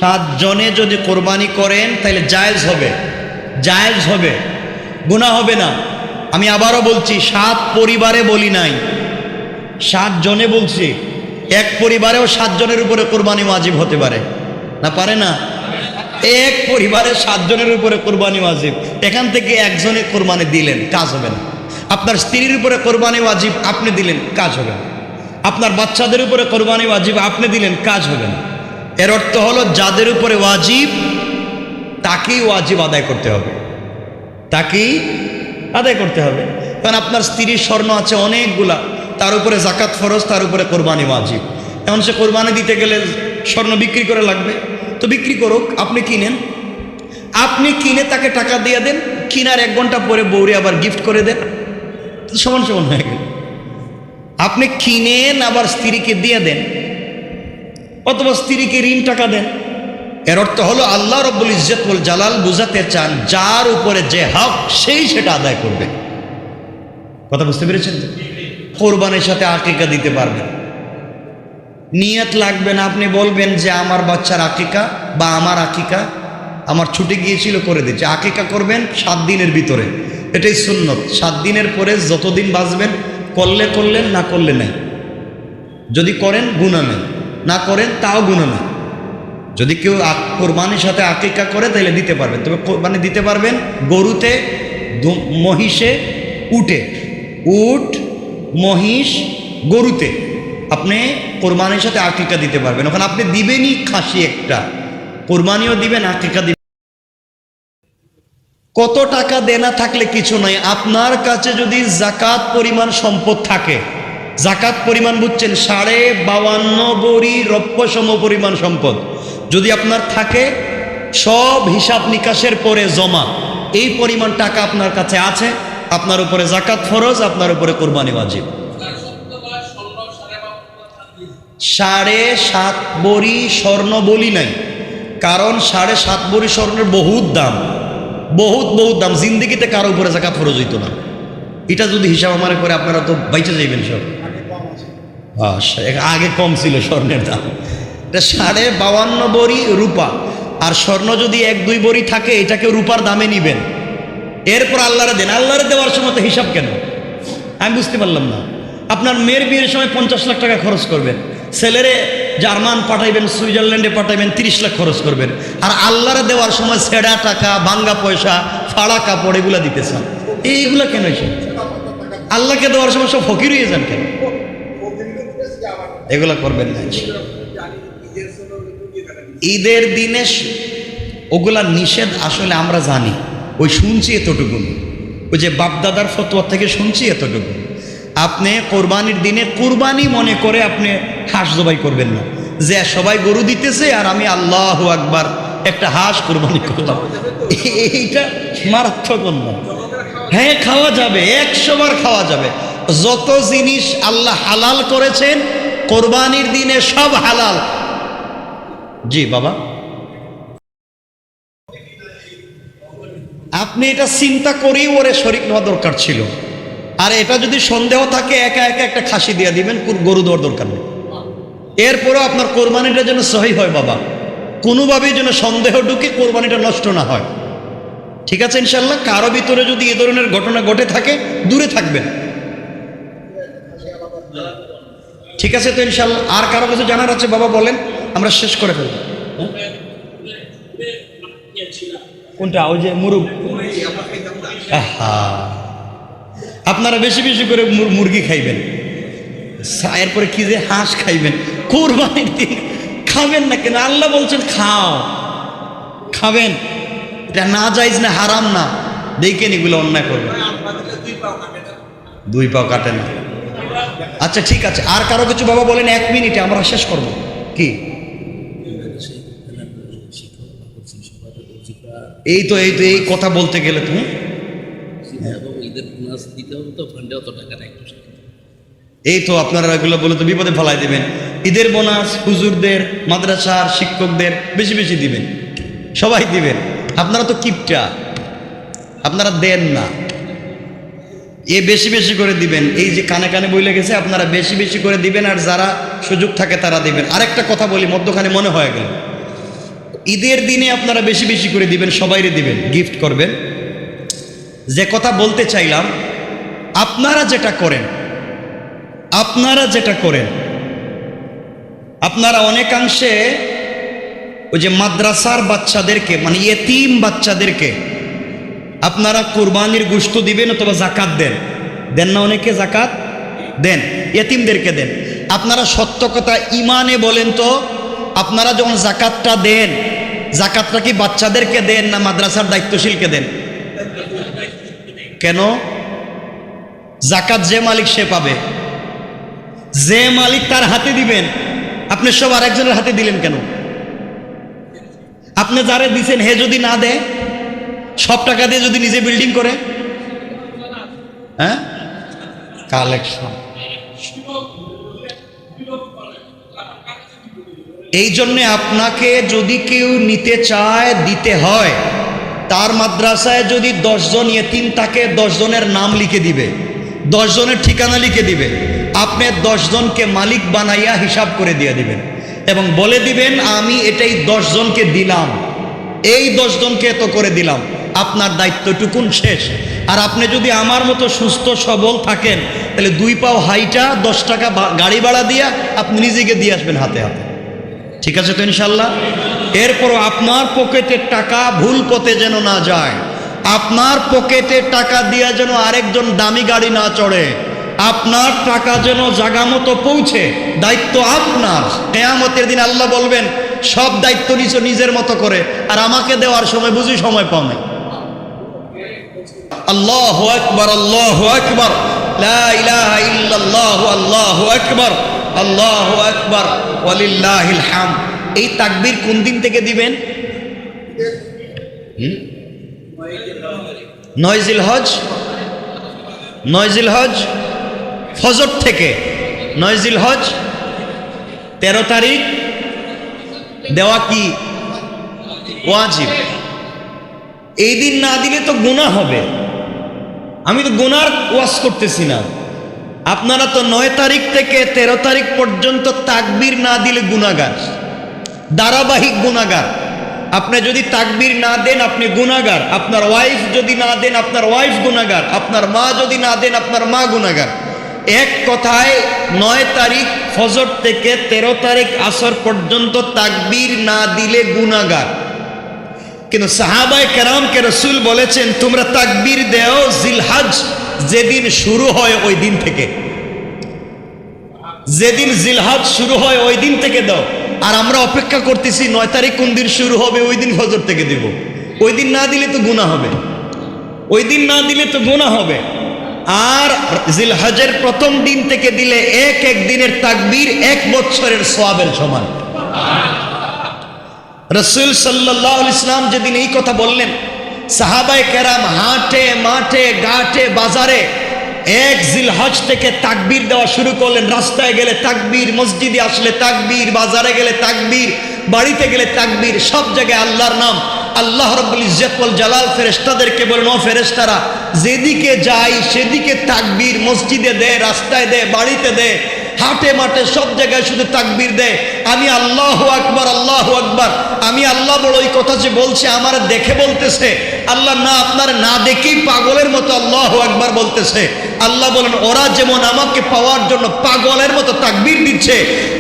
7 জনে যদি কোরবানি করেন তাহলে জায়েজ হবে, গুনাহ হবে না। আমি আবারও বলছি, 7 পরিবারে বলি নাই, 7 জনে বলছি। এক পরিবারেও 7 জনের উপরে কোরবানি ওয়াজিব হতে পারে না, পারে না? এক পরিবারে 7 জনের উপরে কোরবানি ওয়াজিব, এখান থেকে একজনে কোরবানি দিলেন, কাজ হবে না। আপনার স্ত্রীর উপরে কোরবানি ওয়াজিব, আপনি দিলেন, কাজ হবে না। আপনার বাচ্চাদের উপরে কোরবানি ওয়াজিব, আপনি দিলেন, কাজ হবে না। এর অর্থ হলো যাদের উপরে ওয়াজিব তাকেই ওয়াজিব আদায় করতে হবে, তাকেই আদায় করতে হবে। কারণ আপনার স্ত্রীর স্বর্ণ আছে অনেকগুলা, তার উপরে জাকাত ফরজ, তার উপরে কোরবানি ওয়াজিব। এখন সে কোরবানি দিতে গেলে স্বর্ণ বিক্রি করে লাগবে, তো বিক্রি করুক, আপনি কিনেন, আপনি কিনে তাকে টাকা দিয়ে দেন, কিনার 1 ঘন্টা পরে বউরে আবার গিফট করে দেন, সমান সমান হয়ে গেল। আপনি কিনেন আবার স্ত্রীকে দিয়ে দেন, অথবা স্ত্রীকে ঋণ টাকা দেন। এর অর্থ হলো আল্লাহ রব্বুল ইজ্জত ওয়াল জালাল বুঝাতে চান যার উপরে যে হক সেই সেটা আদায় করবে। কথা বুঝতে পেরেছেন? কোরবানির সাথে আকিকা দিতে পারবেন, নিয়ত লাগবে না। আপনি বলবেন যে আমার বাচ্চার আকিকা বা আমার আকিকা আমার ছুটে গিয়েছিল, করে দিচ্ছে। আকিকা করবেন 7 দিনের ভিতরে, এটাই সুন্নত। 7 দিনের পরে যতদিন বাঁচবেন করলে করলেন, না করলে নাই। যদি করেন গুনাহ নেই, না করেন তাও গুনাহ নেই। যদি কেউ কোরবানির সাথে আকিকা করে তাহলে দিতে পারবেন, তবে কোরবানি দিতে পারবেন গরুতে, মহিষে, উটে, উট, মহিষ, গরুতে আপনি কোরবানির সাথে আকিকা দিতে পারবেন। ওখানে আপনি দিবেনই খাসি একটা, কোরবানিও দিবেন, আকিকা দিবেন। কত টাকা দেনা থাকলে কিছু নাই, আপনার কাছে যদি জাকাত পরিমাণ সম্পদ থাকে, জাকাত পরিমাণ বুঝছেন 52.5 বড়ি রৌপ্য সম পরিমাণ সম্পদ যদি আপনার থাকে, সব হিসাব নিকাশের পরে জমা, এই পরিমাণ টাকা আপনার কাছে আছে, আপনার উপরে জাকাত ফরজ, আপনার উপরে কোরবানি ওয়াজিব। 7.5 বড়ি স্বর্ণ বলি নাই, কারণ 7.5 বড়ি স্বর্ণের বহুত দাম, বহুত দাম। জিন্দিগিতে কারো উপরে জাকাত ফরজ হইতো না। এটা যদি হিসাব আমার করে আপনারা তো বাইচে যাইবেন সব। আগে কম ছিল স্বর্ণের দাম। এটা 52.5 বড়ি রূপা, আর স্বর্ণ যদি 1-2 বড়ি থাকে এটাকে রূপার দামে নিবেন, এরপর আল্লাহরে দেন। আল্লাহরে দেওয়ার সময় তো হিসাব কেন আমি বুঝতে পারলাম না। আপনার মেয়ের বিয়ের সময় 50 লাখ টাকা খরচ করবেন, ছেলেরে জার্মান পাঠাইবেন, সুইজারল্যান্ডে পাঠাইবেন, 30 লাখ খরচ করবেন, আর আল্লাহরে দেওয়ার সময় ছেঁড়া টাকা, ভাঙ্গা পয়সা, ফাড়া কাপড় এগুলা দিতে চান। এইগুলা কেন এসে আল্লাহকে দেওয়ার সময় সব ফকির হয়ে যান কেন? এগুলা করবেন না। ঈদের দিনে ওগুলা নিষেধ, আসলে আমরা জানি, ওই শুনছি এতটুকু, ওই যে বাপদাদার ফতোয়া থেকে শুনছি এতটুকু। আপনি কোরবানির দিনে কোরবানি মনে করে আপনি হাঁস জবাই করবেন না, যে সবাই গরু দিতেছে আর আমি আল্লাহু আকবার একটা হাঁস কোরবানি করলাম, এইটা মারাত্মক না। হ্যাঁ, খাওয়া যাবে, 100 বার খাওয়া যাবে। যত জিনিস আল্লাহ হালাল করেছেন কোরবানির দিনে সব হালাল। জি বাবা, আপনি এটা চিন্তা করেই ওরে শরীক নেওয়া দরকার ছিল। আর এটা যদি সন্দেহ থাকে একা একটা খাসি দিয়ে দিবেন, গরু দেওয়ার দরকার নেই। এরপরেও আপনার কোরবানিটা যেন সহি হয় বাবা, কোনোভাবেই যেন সন্দেহ ঢুকে কোরবানিটা নষ্ট না হয়। ঠিক আছে ইনশাল্লাহ? কারো ভিতরে যদি এ ধরনের ঘটনা ঘটে থাকে দূরে থাকবেন। ঠিক আছে তো ইনশাল্লাহ? আর কারো কিছু জানার আছে বাবা বলেন, আমরা শেষ করে ফেলব। কোনটা? ওই যে মুরগ। আপনারা বেশি বেশি করে মুরগি খাইবেন, এরপরে কি যে হাঁস খাইবেন। কোরবানির দিন খাবেন না কেন? আল্লাহ বলছেন খাবেন, এটা না জায়েজ না, হারাম না, দেখেন এগুলো অন্যায় করবেন। 2 পাও কাটে না। আচ্ছা ঠিক আছে, আর কারো কিছু বাবা বলেন, 1 মিনিটে আমরা শেষ করব। কি? এই তো এই কথা বলতে গেলে তুমি এই তো আপনারা এগুলো বলে তো বিপদে ফেলাই দিবেন। ঈদের বোনাস হুজুরদের, মাদ্রাসার শিক্ষকদের বেশি বেশি দিবেন, সবাই দিবেন। আপনারা তো কিপটা, আপনারা দেন না, বেশি বেশি করে দিবেন। এই যে কানে কানে বইলে গেছে, আপনারা বেশি বেশি করে দিবেন, আর যারা সুযোগ থাকে তারা দিবেন। আরেকটা কথা বলি, মধ্যখানে মনে হয়ে গেল, ঈদের দিনে আপনারা বেশি বেশি করে দিবেন, সবাইরে দিবেন, গিফট করবেন। যে কথা বলতে চাইলাম, আপনারা যেটা করেন, আপনারা অনেকাংশে ওই যে মাদ্রাসার বাচ্চাদেরকে, মানে ইয়েতিম বাচ্চাদেরকে আপনারা কুরবানির গোশত দিবেন অথবা জাকাত দেন না? অনেকে জাকাত দেন, ইয়েতিমদেরকে দেন। আপনারা সত্য কথা ইমানে বলেন তো, আপনারা যখন জাকাতটা দেন, জাকাতটা কি বাচ্চাদেরকে দেন না মাদ্রাসার দায়িত্বশীলকে দেন? কেন? জাকাত যে মালিক সে পাবে, যে মালিক তার হাতে দিবেন। আপনি সব আরেকজনের হাতে দিলেন কেন? আপনি যারে দিচ্ছেন হে যদি না দেয়, সব টাকা দিয়ে যদি নিজে বিল্ডিং করে, হ্যাঁ, কালেকশন। এই জন্যে আপনাকে যদি কেউ নিতে চায়, দিতে হয়, তার মাদ্রাসায় যদি 10 জন ইয়েতিম থাকে, 10 জনের নাম লিখে দিবে, 10 জনের ঠিকানা লিখে দিবে। আপনি 10 জনকে মালিক বানাইয়া হিসাব করে দিয়ে দিবেন এবং বলে দিবেন আমি এটাই 10 জনকে দিলাম, এই 10 জনকে এত করে দিলাম। আপনার দায়িত্বটুকুন শেষ। আর আপনি যদি আমার মতো সুস্থ সবল থাকেন, তাহলে 2 পাও হাইটা 10 টাকা গাড়ি ভাড়া দিয়া আপনি নিজেকে দিয়ে আসবেন হাতে হাতে। ঠিক আছে তো ইনশাল্লাহ? এরপরও আপনার পকেটের টাকা ভুল পথে যেন না যায়, আপনার পকেটের টাকা দিয়ে যেন আরেকজন দামি গাড়ি না চড়ে, আপনার টাকা যেন জায়গা মতো পৌঁছে। দায়িত্ব আপনার। কিয়ামতের দিন আল্লাহ বলবেন সব দায়িত্ব নিছো নিজের মতো করে, আর আমাকে দেওয়ার সময় বুঝি সময় পাও নাই। আল্লাহু আকবার, আল্লাহু আকবার, লা ইলাহা ইল্লাল্লাহু, আল্লাহু আকবার, আল্লাহু আকবার, ওয়ালিল্লাহিল হামদ। এই তাকবীর কোন দিন থেকে দিবেন? 9 জিলহজ, 9 জিলহজ ফজর থেকে। 9 জিলহজ 13 তারিখ দেওয়া কি ওয়াজিব? এই দিন না দিলে তো গুনাহ হবে। আমি তো গুনার ওয়াজ করতেছি না। আপনারা তো 9 তারিখ থেকে 13 তারিখ পর্যন্ত তাকবীর না দিলে গুনাহগার, ধারাবাহিক গুনাহগার। আপনি যদি তাকবীর না দেন আপনি গুনাহগার, আপনার ওয়াইফ যদি না দেন আপনার ওয়াইফ গুনাহগার, আপনার মা যদি না দেন আপনার মা গুনাহগার। এক কথায় 9 তারিখ ফজর থেকে 13 তারিখ আসর পর্যন্ত তাকবীর না দিলে গুনাহগার। কিন্তু সাহাবায়ে কেরামকে রাসূল বলেছেন তোমরা তাকবীর দাও জিলহজ যেদিন শুরু হয় ওই দিন থেকে, যেদিন জিলহজ শুরু হয় ওই দিন থেকে দাও। আর আমরা অপেক্ষা করতেছি 9 তারিখ কোন দিন শুরু হবে, ওই দিন ফজর থেকে দেব। ওই দিন না দিলে তো গুনাহ হবে, ওই দিন না দিলে তো গুনাহ হবে। আর জিলহজের প্রথম দিন থেকে দিলে এক এক দিনের তাকবীর 1 বছরের সওয়াবের সমান। রাসূল সাল্লাল্লাহু আলাইহি ওয়াসাল্লাম যেদিন এই কথা বললেন, সাহাবায়ে কেরাম হাটে মাঠে ঘাটে বাজারে 1 জিলহজ থেকে তাকবীর দেওয়া শুরু করলেন। রাস্তায় গেলে তাকবীর, মসজিদে আসলে তাকবীর, বাজারে গেলে তাকবীর, বাড়িতে গেলে তাকবীর, সব জায়গায় আল্লাহর নাম। আল্লাহ রাব্বুল ইজ্জত ওয়াল জালাল ফেরেশতাদেরকে বলেন ও ফেরেশতারা যেদিকে যাই সেদিকে তাকবীর, মসজিদে দে, রাস্তায় দে, বাড়িতে দে, হাটে মাঠে সব জায়গায় শুধু তাকবীর দেয়। আমি আল্লাহু আকবার, আল্লাহু আকবার। আমি আল্লাহ বড় এই কথা যে বলছে আমার দেখে বলতেছে? আল্লাহ না, আপনার না দেখেই পাগলের মতো আল্লাহু আকবার বলতেছে। আল্লাহ বলেন ওরা যেমন আমাকে পাওয়ার জন্য পাগলের মতো তাকবীর দিচ্ছে,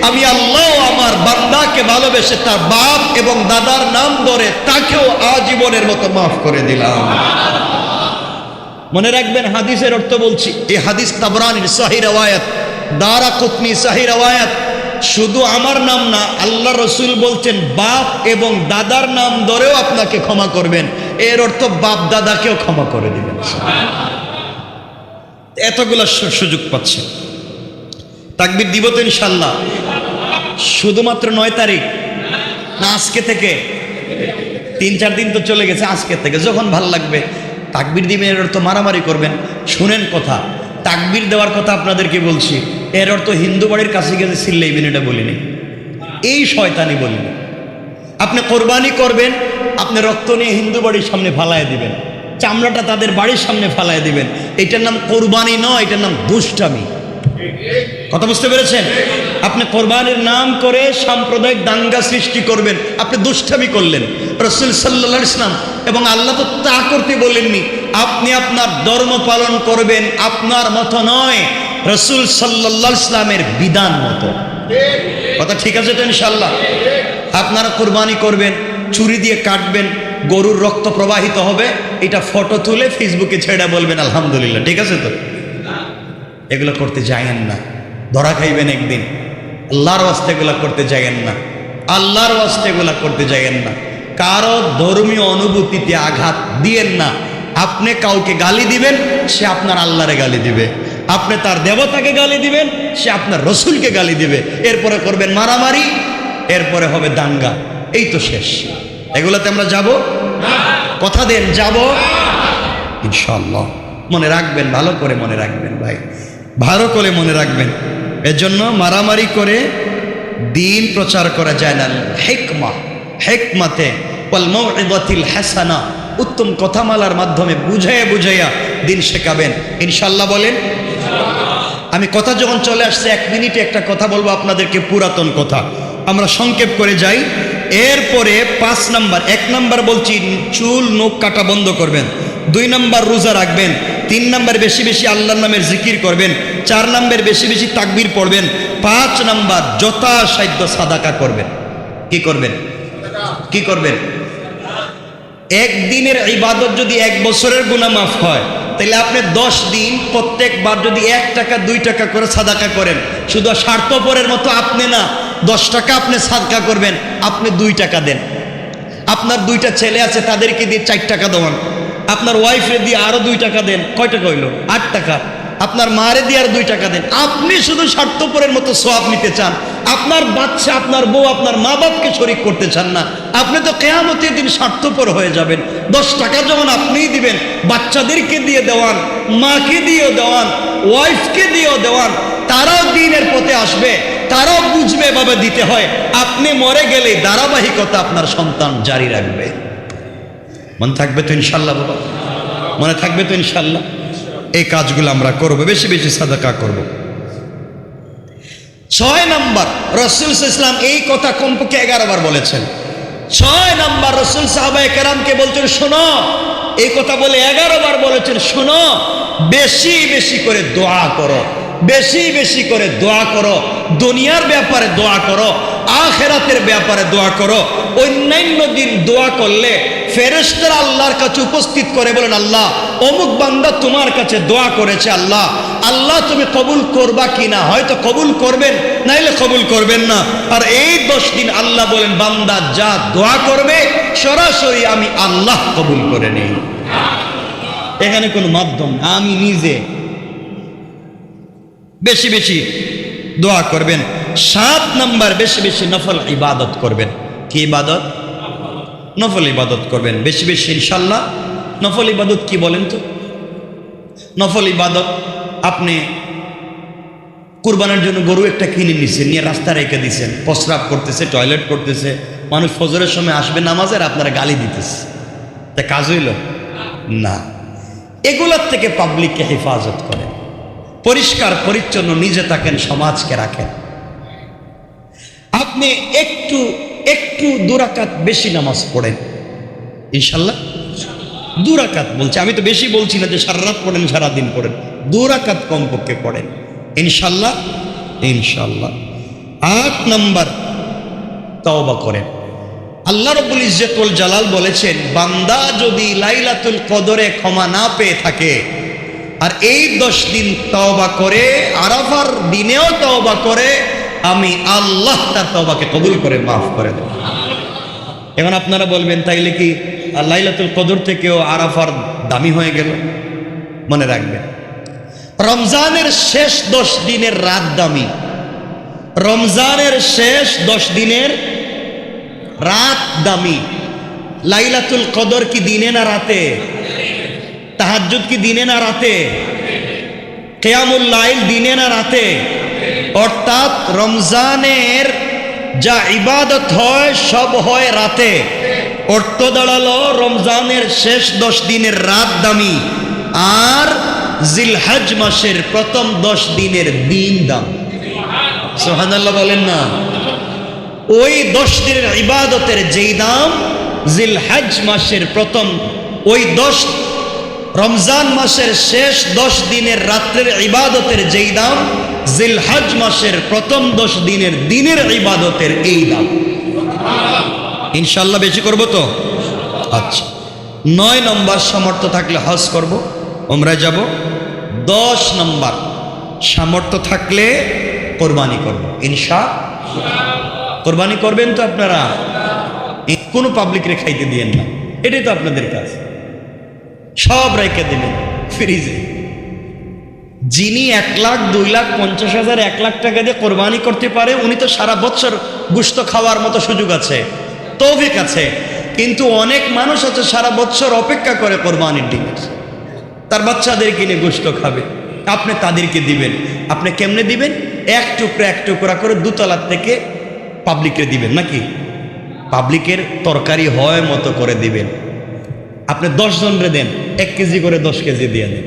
আমি আল্লাহ আমার বান্দাকে ভালোবেসে তার বাপ এবং দাদার নাম ধরে তাকেও আজীবনের মতো মাফ করে দিলাম। মনে রাখবেন হাদিসের অর্থ বলছি। এই হাদিস তাবরানীর সহিহ riwayat, দারাকুতনি সহিহ riwayat। শুধু আমার নাম না, আল্লাহ রসুল বলছেন বাপ এবং দাদার নাম ধরেও আপনাকে ক্ষমা করবেন। এর অর্থ বাপ দাদাকেও ক্ষমা করে দিবেন। এতগুলো সুযোগ পাচ্ছে। তাকবীর দিব তো ইনশাল্লাহ? শুধুমাত্র 9 তারিখ না আজকে থেকে? 3-4 দিন তো চলে গেছে। আজকে থেকে যখন ভাল লাগবে তাকবীর দিবেন। এর অর্থ মারামারি করবেন? শুনেন কথা, তাকবীর দেওয়ার কথা আপনাদেরকে বলছি। এর অর্থ হিন্দু বাড়ির কাছে গেছে চিল্লাইবেন, এটা বলিনি। এই শয়তানি বলিনি। আপনি কোরবানি করবেন, আপনি রক্ত নিয়ে হিন্দু বাড়ির সামনে ফালায় দিবেন, চামড়াটা তাদের বাড়ির সামনে ফালায় দিবেন। এটার নাম কোরবানি নয়, এটার নাম দুষ্টামি। কথা বুঝতে পেরেছেন? আপনি কোরবানির নাম করে সাম্প্রদায়িক দাঙ্গা সৃষ্টি করবেন, আপনি দুষ্টামি করলেন। রাসূল সাল্লাল্লাহু আলাইহি ওয়াসাল্লাম এবং আল্লাহ তো তা করতে বলেননি। আপনি আপনার ধর্ম পালন করবেন আপনার মতো নয়, রাসূল সাল্লাল্লাহু আলাইহি ওয়াসাল্লামের বিধান মতো। কথা ঠিক আছে তো ইনশাআল্লাহ? আপনারা কোরবানি করবেন, ছুরি দিয়ে কাটবেন, গরুর রক্ত প্রবাহিত হবে, এটা ফটো তুলে ফেসবুকে ছেড়ে বলবেন আলহামদুলিল্লাহ, ঠিক আছে তো? এগুলো করতে যায়েন না, ধরা খাইবেন একদিন। আল্লাহর ওয়াস্তে এগুলো করতে যায়েন না, আল্লাহর ওয়াস্তে এগুলো করতে যায়েন না। কারো ধর্মীয় অনুভূতিতে আঘাত দিয়েন না। আপনি কাউকে গালি দিবেন, সে আপনার আল্লাহরে গালি দিবে। আপনি তার দেবতাকে গালি দিবেন, সে আপনার রসুলকে গালি দিবে। এরপরে করবেন মারামারি, এরপরে হবে দাঙ্গা, এই তো শেষ। এগুলোতে আমরা যাব? কথা দেন যাব ইনশাআল্লাহ। মনে রাখবেন, ভালো করে মনে রাখবেন ভাই, ভালো করে মনে রাখবেন। এজন্য মারামারি করে দিন প্রচার করা যায় না। হিকমা, হিকমাতে ওয়াল মাউইযাতিল হাসানা, উত্তম কথামালার মাধ্যমে বুঝাইয়া বুঝাইয়া দিন শেখাবেন ইনশাআল্লাহ। বলেন আমি কথা যখন চলে আসছে, 1 মিনিটে একটা কথা বলবো আপনাদেরকে, পুরাতন কথা, আমরা সংক্ষেপ করে যাই। এরপরে 5 নাম্বার, 1 নাম্বার বলছি চুল নখ কাটা বন্ধ করবেন, 2 নাম্বার রোজা রাখবেন, 3 নাম্বার বেশি বেশি আল্লাহর নামের জিকির করবেন, 4 নাম্বার বেশি বেশি তাকবীর পড়বেন, 5 নাম্বার যথাসাধ্য সাদাকা করবেন। কি করবেন? কি করবেন? একদিনের ইবাদত যদি 1 বছরের গুনাহ মাফ হয়, তাহলে আপনি 10 দিন প্রত্যেকবার যদি 1 টাকা 2 টাকা করে সাদাকা করেন, শুধু স্বার্থপরের মতো আপনি না, 10 টাকা আপনি সাদকা করবেন, আপনি 2 টাকা দেন। আপনার 2টা ছেলে আছে, তাদেরকে দিয়ে 4 টাকা দেওয়ান। আপনার ওয়াইফরে দিয়ে আরো 2 টাকা দেন, কয় টাকা হইল? 8 টাকা। আপনার মারে দিয়ে আর 2 টাকা দেন। আপনি শুধু স্বার্থপরের মতো সওয়াব নিতে চান, আপনার বাচ্চা, আপনার বউ, আপনার মা বাপকে শরীক করতে চান না। আপনি তো কিয়ামতের দিন স্বার্থপর হয়ে যাবেন। 10 টাকা যখন আপনিই দিবেন, বাচ্চাদেরকে দিয়ে দেওয়ান, মাকে দিয়েও দেওয়ান, ওয়াইফকে দিয়েও দেওয়ান, তারাও দিনের পথে আসবে, তারাও বুঝবে এভাবে দিতে হয়। আপনি মরে গেলে ধারাবাহিকতা আপনার সন্তান জারি রাখবে। মনে থাকবে তো ইনশাল্লাহ বাবা? মনে থাকবে তো ইনশাল্লাহ? এই কাজগুলো আমরা করব, বেশি বেশি সাদাকা করব। 6 নাম্বার, রাসূল সাল্লাল্লাহু আলাইহি ওয়াসাল্লাম এই কথা কমপক্ষে 11 বার বলেছেন। 6 নাম্বার, রাসূল সাহাবায়ে কেরামকে বলছেন শোনো, এই কথা বলে 11 বার বলেছেন, শোনো, বেশি বেশি করে দোয়া করো, বেশি বেশি করে দোয়া করো, দুনিয়ার ব্যাপারে দোয়া করো, আখিরাতের ব্যাপারে দোয়া করো। অন্যান্য দিন দোয়া করলে ফেরেশতারা আল্লাহর কাছে উপস্থিত করে বলেন, আল্লাহ অমুক বান্দা তোমার কাছে দোয়া করেছে, আল্লাহ আল্লাহ তুমি কবুল করবা কিনা? হয়তো কবুল করবেন, নাইলে কবুল করবেন না। আর এই 10 দিন আল্লাহ বলেন, বান্দা যা দোয়া করবে সরাসরি আমি আল্লাহ কবুল করে নেই। এখানে কোনো মাধ্যম না, আমি নিজে বেশি বেশি দোয়া করবেন। 7 নাম্বার, বেশি বেশি নফল ইবাদত করবেন। কি ইবাদত? নফল ইবাদত করবেন বেশি বেশি ইনশাল্লাহ। নফল ইবাদত কি বলেন তো? নফল ইবাদত, আপনি কুরবানের জন্য গরু একটা কিনে নিছেন, নিয়ে রাস্তা রেখে দিছেন, প্রস্রাব করতেছে, টয়লেট করতেছে, মানুষ ফজরের সময় আসবে নামাজের, আপনারা গালি দিতেছে, তা কাজ হইল না। এগুলোর থেকে পাবলিককে হেফাজত করেন, পরিষ্কার পরিচ্ছন্ন নিজে থাকেন, সমাজকে রাখেন। আপনি একটু একটু 2 রাকাত বেশি নামাজ পড়েন ইনশাল্লাহ। 2 রাকাত বলছি, আমি তো বেশি বলছি না যে সারা রাত পড়েন, সারাদিন পড়েন, 2 রাকাত কমপক্ষে পড়েন ইনশাল্লাহ ইনশাল্লাহ। 8 নাম্বার, তওবা করেন। আল্লাহ রাব্বুল ইজ্জত ওয়াল জালাল বলেছেন, বান্দা যদি লাইলাতুল কদরে ক্ষমা না পেয়ে থাকে আর এই 10 দিন তওবা করে, আরাফার দিনেও তওবা করে, আমি আল্লাহ তার তওবাকে কবুল করে মাফ করে দেব। এখন আপনারা বলবেন, তাইলে কি লাইলাতুল কদর থেকেও আরাফার দামি হয়ে গেল? মনে রাখবেন, রমজানের শেষ 10 দিনের রাত দামি, রমজানের শেষ 10 দিনের রাত দামি। লাইলাতুল কদর কি দিনে না রাতে? তাহাজ্জুদ কি দিনে না রাতে? কিয়ামুল লাইল দিনে না রাতে? অর্থাৎ রমজানের যা ইবাদত হয় সব হয় রাতে। অর্থ দাঁড়ালো রমজানের শেষ 10 দিনের রাত দামি, আর জিলহজ মাসের প্রথম 10 দিনের দিন দাম। সুবহানাল্লাহ বলেন না। ওই 10 দিনের ইবাদতের যেই দাম জিলহজ মাসের প্রথম ওই 10 রমজান মাসের শেষ 10 দিনের রাত্রের ইবাদতের যেই দাম জিলহজ মাসের প্রথম 10 দিনের দিনের ইবাদতের এই দাম। ইনশাআল্লাহ বেশি করব তো। আচ্ছা, 9 নম্বর সামর্থ্য থাকলে হজ করব, উমরায় যাব। 10 নম্বর সামর্থ্য থাকলে কোরবানি করব ইনশাআল্লাহ। কোরবানি করবেন তো আপনারা? কোনো পাবলিকরে খাইতে দিয়েন না, এটাই তো আপনাদের কাজ। সব রেখে দিবেন ফ্রিজে। যিনি 1 লাখ 2 লাখ 50,000 1 লাখ টাকা দিয়ে কোরবানি করতে পারে উনি তো সারা বছর গোশত খাওয়ার মতো সুযোগ আছে, তৌফিক আছে। কিন্তু অনেক মানুষ আছে সারা বছর অপেক্ষা করে কোরবানির দিনে, তার বাচ্চাদের কিনে গোশত খাবে, আপনি তাদেরকে দিবেন। আপনি কেমনে দিবেন? এক টুকরা করে 2 তলার থেকে পাবলিকে দিবেন নাকি? পাবলিকের তরকারি হয় মতো করে দিবেন। আপনি 10 জনরে দেন 1 কেজি করে 10 কেজি দিয়ে দেন।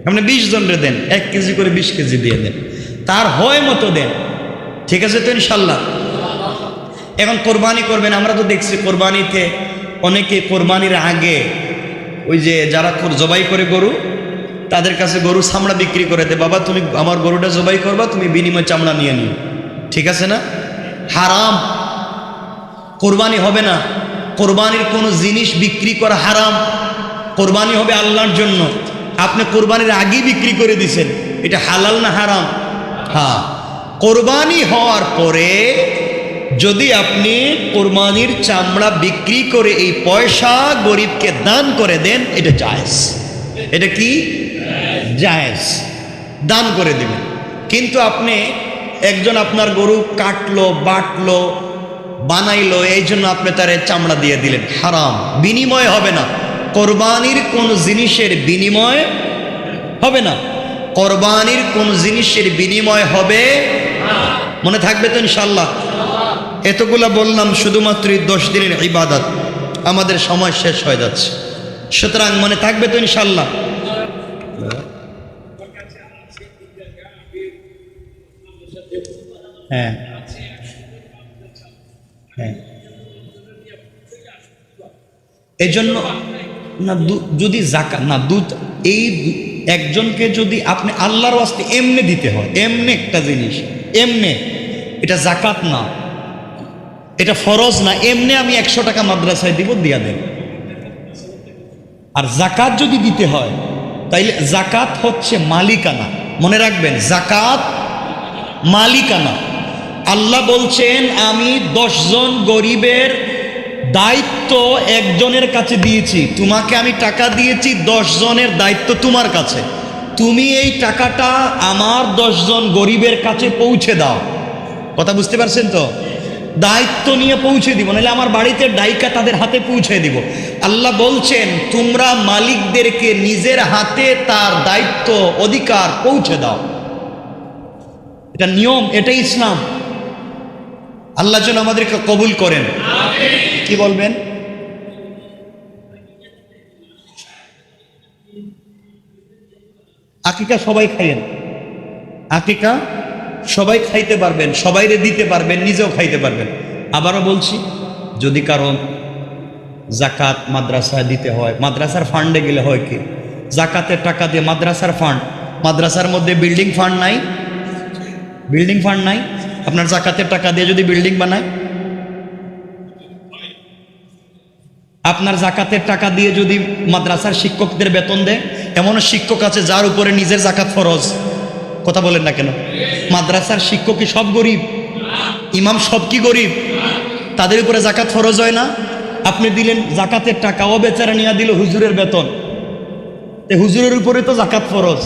আপনি 20 জনরে দেন 1 কেজি করে 20 কেজি দিয়ে দেন, তার হয় মতো দেন। ঠিক আছে তো ইনশাল্লাহ? এখন কোরবানি করবেন। আমরা তো দেখছি কোরবানিতে অনেকে কোরবানির আগে ওই যে যারা জবাই করে গরু, তাদের কাছে গরু চামড়া বিক্রি করে দেয়। বাবা তুমি আমার গরুটা জবাই করবা, তুমি বিনিময় চামড়া নিয়ে নিও। ঠিক আছে না? হারাম, কোরবানি হবে না। কোরবানির কোনো জিনিস বিক্রি করা হারাম। কোরবানি হবে আল্লাহর জন্য। আপনি কোরবানির আগেই বিক্রি করে দিছেন, এটা হালাল না হারাম? হ্যাঁ। কোরবানি হওয়ার পরে যদি আপনি কোরবানির চামড়া বিক্রি করে এই পয়সা গরিবকে দান করে দেন, এটা জায়েজ। এটা কি? জায়েজ, দান করে দিবেন। কিন্তু আপনি একজন আপনার গরু কাটলো, বাটলো, বানাইলো, এই জন্য আপনি তার চামড়া দিয়ে দিলেন, হারাম। বিনিময় হবে না। কোরবানির কোন জিনিসের বিনিময় হবে না। কোরবানির কোন জিনিসের বিনিময় হবে, মনে থাকবে তো ইনশাআল্লাহ? এতগুলা বললাম শুধুমাত্র 10 দিনের ইবাদত। আমাদের সময় শেষ হয়ে যাচ্ছে, সুতরাং মনে থাকবে তো ইনশাআল্লাহ? হ্যাঁ হ্যাঁ, এই জন্য না যদি জাকাত না দুধ এই একজনকে যদি আপনি আল্লাহর ওয়াস্তে এমনি দিতে হয়, এমনি একটা জিনিস এমনি, এটা জাকাত না, এটা ফরজ না। এমনি আমি 100 টাকা মাদ্রাসায় দিব, দিয়া দেন। আর জাকাত যদি দিতে হয় তাইলে জাকাত হচ্ছে মালিকানা। মনে রাখবেন, জাকাত মালিকানা। আল্লাহ বলছেন আমি 10 জন গরিবের দায়িত্ব একজনের কাছে দিয়েছি। তোমাকে আমি টাকা দিয়েছি, 10 জনের দায়িত্ব তোমার কাছে। তুমি এই টাকাটা আমার 10 জন গরিবের কাছে পৌঁছে দাও। কথা বুঝতে পারছেন তো? দায়িত্ব নিয়ে পৌঁছে দিব, নাহলে আমার বাড়িতে ডাইকা তাদের হাতে পৌঁছে দিব। আল্লাহ বলছেন তোমরা মালিকদেরকে নিজের হাতে তার দায়িত্ব অধিকার পৌঁছে দাও। এটা নিয়ম, এটাই ইসলাম। আল্লাহ যেন আমাদেরকে কবুল করেন। কি বলবেন? আকিকা সবাই খাইয়েন, আকিকা সবাই খাইতে পারবেন, সবাইরে দিতে পারবেন, নিজেও খাইতে পারবেন। আবারও বলছি, যদি কারণ জাকাত মাদ্রাসায় দিতে হয়, মাদ্রাসার ফান্ডে গেলে হয় কি, জাকাতের টাকা দিয়ে মাদ্রাসার ফান্ড, মাদ্রাসার মধ্যে বিল্ডিং ফান্ড নাই, বিল্ডিং ফান্ড নাই। আপনার জাকাতের টাকা দিয়ে যদি বিল্ডিং বানায়, আপনার জাকাতের টাকা দিয়ে যদি মাদ্রাসার শিক্ষকদের বেতন দেয়, এমনও শিক্ষক আছে যার উপরে নিজের জাকাত ফরজ। কথা বলেন না কেন? মাদ্রাসার শিক্ষক কি সব গরিব? ইমাম সব কি গরিব? তাদের উপরে জাকাত ফরজ হয় না? আপনি দিলেন জাকাতের টাকা, ও বেচারা নিয়ে দিল হুজুরের বেতন, হুজুরের উপরে তো জাকাত ফরজ।